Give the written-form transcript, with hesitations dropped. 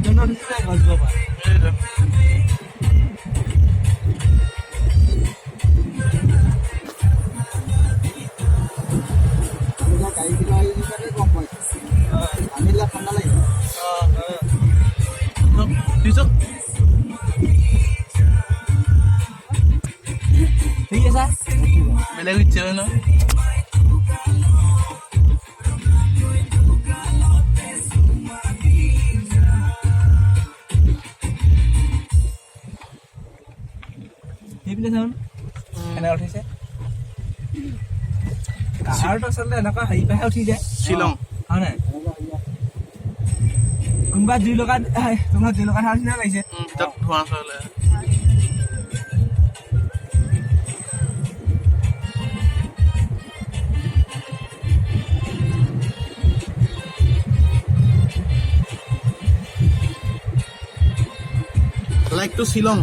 জনৰ নিচিনা গছজোপা গাড়ী কিনা গম পাইছো আনিলে ঠাণ্ডা লাগিব ঠিক আছে বেলেগ ইচ্ছে হয় না সেইপিনে চাওঁ কেনেকৈ উঠিছে পাহাৰত আচলতে এনেকুৱা হেৰি পাহে উঠি যায় শ্বিলং হয় নাই কোনোবা জুই লগা তোমাৰ জুই লগা ঠাই নিচিনা লাগিছে ধোঁৱা চলে লাইক টু শ্বিলং